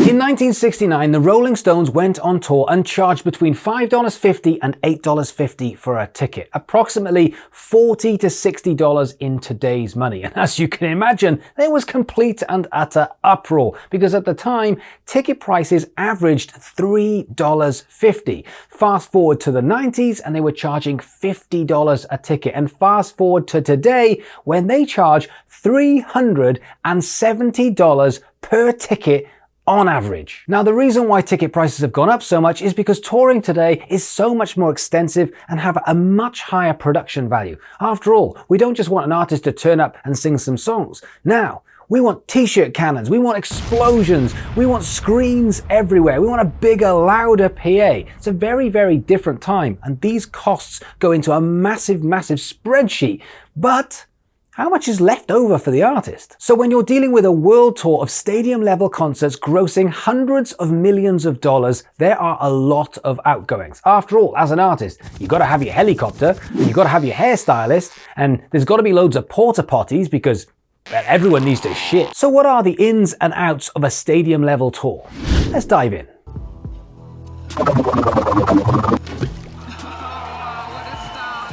In 1969, the Rolling Stones went on tour and charged between $5.50 and $8.50 for a ticket, approximately $40 to $60 in today's money. And as you can imagine, there was complete and utter uproar, because at the time, ticket prices averaged $3.50. Fast forward to the 90s and they were charging $50 a ticket. And fast forward to today, when they charge $370 per ticket on average. Now, the reason why ticket prices have gone up so much is because touring today is so much more extensive and have a much higher production value. After all, we don't just want an artist to turn up and sing some songs. Now, we want t-shirt cannons, we want explosions, we want screens everywhere, we want a bigger, louder PA. It's a very, very different time, and these costs go into a massive, massive spreadsheet. But how much is left over for the artist? So when you're dealing with a world tour of stadium level concerts grossing hundreds of millions of dollars, there are a lot of outgoings. After all, as an artist, you gotta have your helicopter, you gotta have your hairstylist, and there's gotta be loads of porta potties because everyone needs to shit. So what are the ins and outs of a stadium level tour? Let's dive in.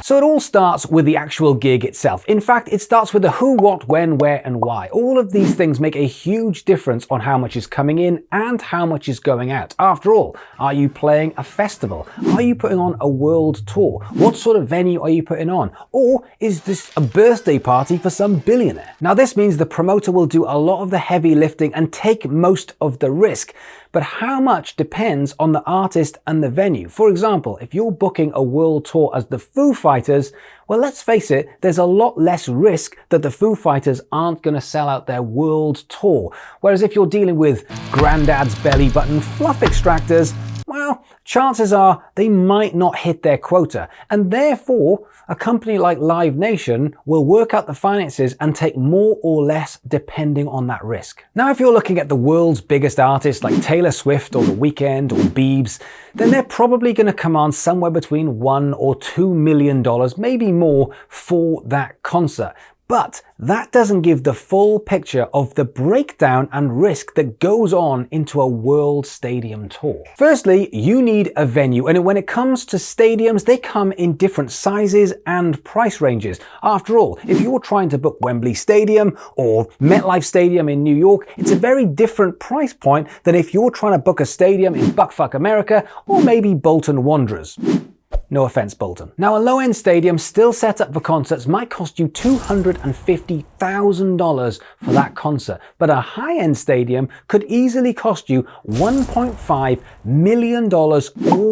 So it all starts with the actual gig itself. In fact, it starts with the who, what, when, where, and why. All of these things make a huge difference on how much is coming in and how much is going out. After all, are you playing a festival? Are you putting on a world tour? What sort of venue are you putting on? Or is this a birthday party for some billionaire? Now, this means the promoter will do a lot of the heavy lifting and take most of the risk. But how much depends on the artist and the venue. For example, if you're booking a world tour as the Foo Fighters, well, let's face it, there's a lot less risk that the Foo Fighters aren't going to sell out their world tour. Whereas if you're dealing with Grandad's belly button fluff extractors, well, chances are they might not hit their quota. And therefore, a company like Live Nation will work out the finances and take more or less depending on that risk. Now, if you're looking at the world's biggest artists like Taylor Swift or The Weeknd or Biebs, then they're probably going to command somewhere between $1 or $2 million, maybe more, for that concert. But that doesn't give the full picture of the breakdown and risk that goes on into a world stadium tour. Firstly, you need a venue, and when it comes to stadiums, they come in different sizes and price ranges. After all, if you're trying to book Wembley Stadium or MetLife Stadium in New York, it's a very different price point than if you're trying to book a stadium in Buckfuck America or maybe Bolton Wanderers. No offense, Bolton. Now, a low-end stadium still set up for concerts might cost you $250,000 for that concert, but a high-end stadium could easily cost you $1.5 million or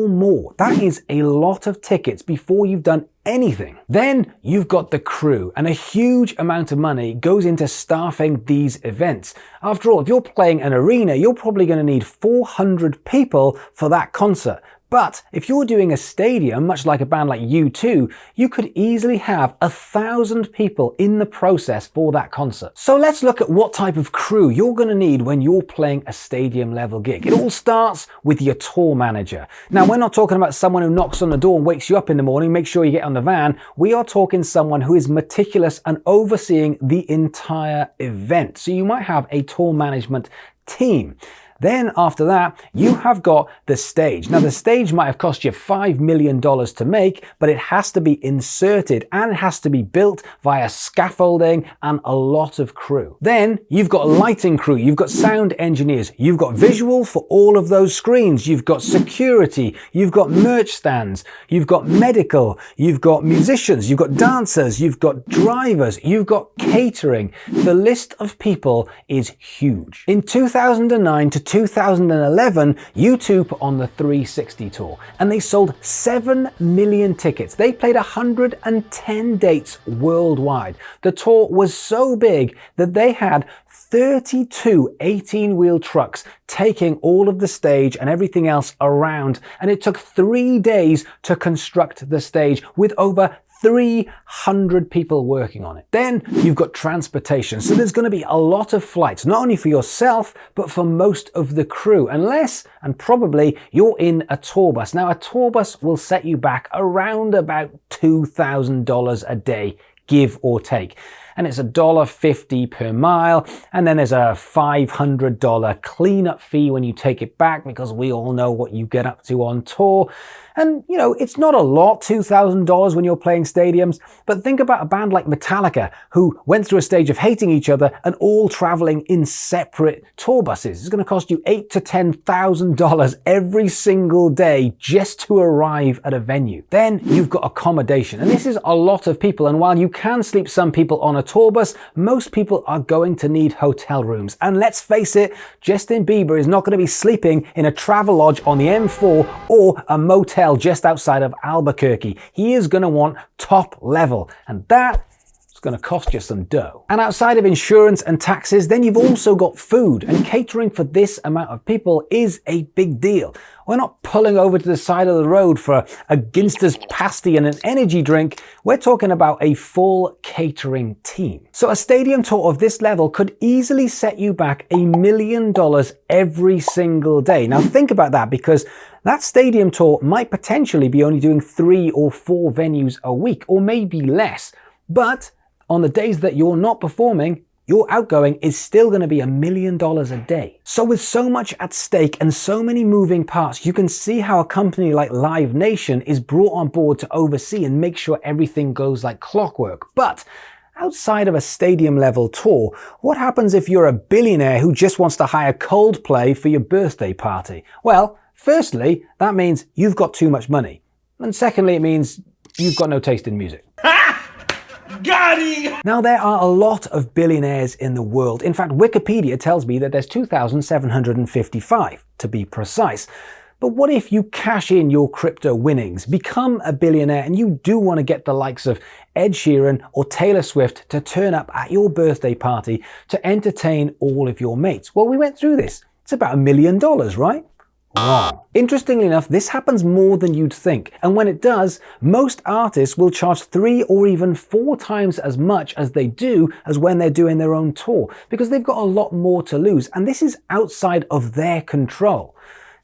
more. That is a lot of tickets before you've done anything. Then you've got the crew, and a huge amount of money goes into staffing these events. After all, if you're playing an arena, you're probably going to need 400 people for that concert. But if you're doing a stadium, much like a band like U2, you could easily have 1,000 people in the process for that concert. So let's look at what type of crew you're going to need when you're playing a stadium level gig. It all starts with your tour manager. Now, we're not talking about someone who knocks on the door and wakes you up in the morning, make sure you get on the van. We are talking someone who is meticulous and overseeing the entire event. So you might have a tour management team. Then after that, you have got the stage. Now, the stage might have cost you $5 million to make, but it has to be inserted and it has to be built via scaffolding and a lot of crew. Then you've got a lighting crew, you've got sound engineers, you've got visual for all of those screens, you've got security, you've got merch stands, you've got medical, you've got musicians, you've got dancers, you've got drivers, you've got catering. The list of people is huge. In 2009 to 2011, U2 put on the 360 tour and they sold 7 million tickets. They played 110 dates worldwide. The tour was so big that they had 32 18-wheel trucks taking all of the stage and everything else around, and it took 3 days to construct the stage with over 300 people working on it. Then you've got transportation. So there's going to be a lot of flights, not only for yourself, but for most of the crew, unless, and probably, you're in a tour bus. Now, a tour bus will set you back around about $2,000 a day, give or take. and it's $1.50 per mile, and then there's a $500 cleanup fee when you take it back, because we all know what you get up to on tour. And, you know, it's not a lot, $2,000 when you're playing stadiums, but think about a band like Metallica, who went through a stage of hating each other and all traveling in separate tour buses. It's going to cost you $8,000 to $10,000 every single day just to arrive at a venue. Then you've got accommodation, and this is a lot of people, and while you can sleep some people on a tour bus, most people are going to need hotel rooms. And let's face it, Justin Bieber is not going to be sleeping in a Travelodge on the M4 or a motel just outside of Albuquerque. He is going to want top level, and that is going to cost you some dough. And outside of insurance and taxes, then you've also got food, and catering for this amount of people is a big deal. We're not pulling over to the side of the road for a Ginster's pasty and an energy drink. We're talking about a full catering team. So a stadium tour of this level could easily set you back $1 million every single day. Now think about that, because that stadium tour might potentially be only doing 3 or 4 venues a week, or maybe less. But on the days that you're not performing, your outgoing is still going to be $1 million a day. So with so much at stake and so many moving parts, you can see how a company like Live Nation is brought on board to oversee and make sure everything goes like clockwork. But outside of a stadium level tour, what happens if you're a billionaire who just wants to hire Coldplay for your birthday party? Well, firstly, that means you've got too much money. And secondly, it means you've got no taste in music. Got him! Now, there are a lot of billionaires in the world. In fact, Wikipedia tells me that there's 2,755 to be precise. But what if you cash in your crypto winnings, become a billionaire, and you do want to get the likes of Ed Sheeran or Taylor Swift to turn up at your birthday party to entertain all of your mates? Well, we went through this. It's about $1 million, right? Wrong. Interestingly enough, this happens more than you'd think, and when it does, most artists will charge 3 or even 4 times as much as they do as when they're doing their own tour, because they've got a lot more to lose, and this is outside of their control.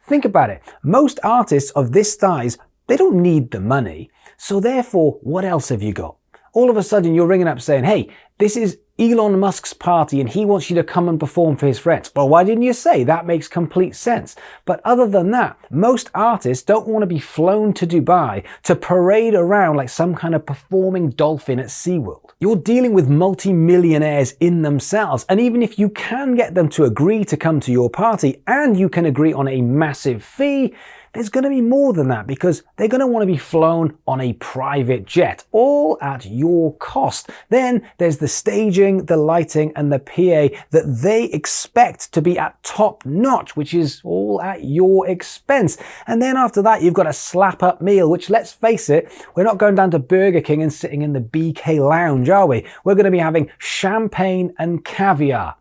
Think about it. Most artists of this size, they don't need the money, so therefore, what else have you got? All of a sudden, you're ringing up saying, hey, this is Elon Musk's party and he wants you to come and perform for his friends. Well, why didn't you say? That makes complete sense. But other than that, most artists don't want to be flown to Dubai to parade around like some kind of performing dolphin at SeaWorld. You're dealing with multi-millionaires in themselves, and even if you can get them to agree to come to your party and you can agree on a massive fee, there's going to be more than that, because they're going to want to be flown on a private jet, all at your cost. Then there's the staging, the lighting, and the PA that they expect to be at top notch, which is all at your expense. And then after that, you've got a slap up meal, which, let's face it, we're not going down to Burger King and sitting in the BK lounge, are we? We're going to be having champagne and caviar.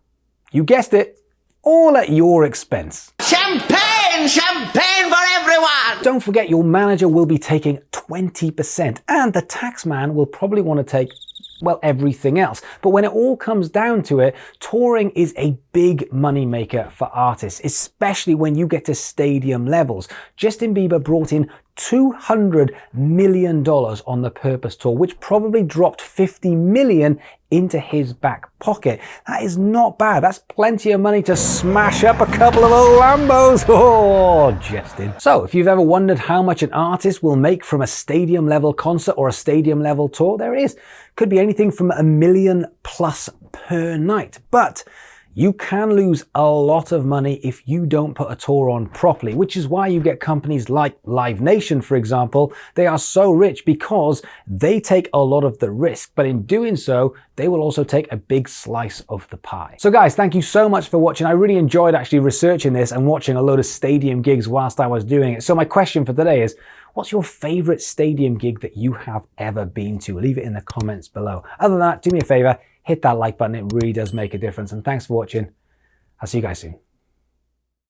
You guessed it, all at your expense. Champagne for everyone! Don't forget, your manager will be taking 20%, and the tax man will probably want to take, well, everything else. But when it all comes down to it, touring is a big money maker for artists, especially when you get to stadium levels. Justin Bieber brought in $200 million on the Purpose Tour, which probably dropped $50 million into his back pocket. That is not bad. That's plenty of money to smash up a couple of old Lambos. Oh, Justin. So if you've ever wondered how much an artist will make from a stadium level concert or a stadium level tour, there it is. Could be anything from $1 million plus per night. But you can lose a lot of money if you don't put a tour on properly, which is why you get companies like Live Nation, for example. They are so rich because they take a lot of the risk, but in doing so, they will also take a big slice of the pie. So guys, thank you so much for watching. I really enjoyed actually researching this and watching a load of stadium gigs whilst I was doing it. So my question for today is, what's your favorite stadium gig that you have ever been to? Leave it in the comments below. Other than that, do me a favor, hit that like button. It really does make a difference. And thanks for watching. I'll see you guys soon.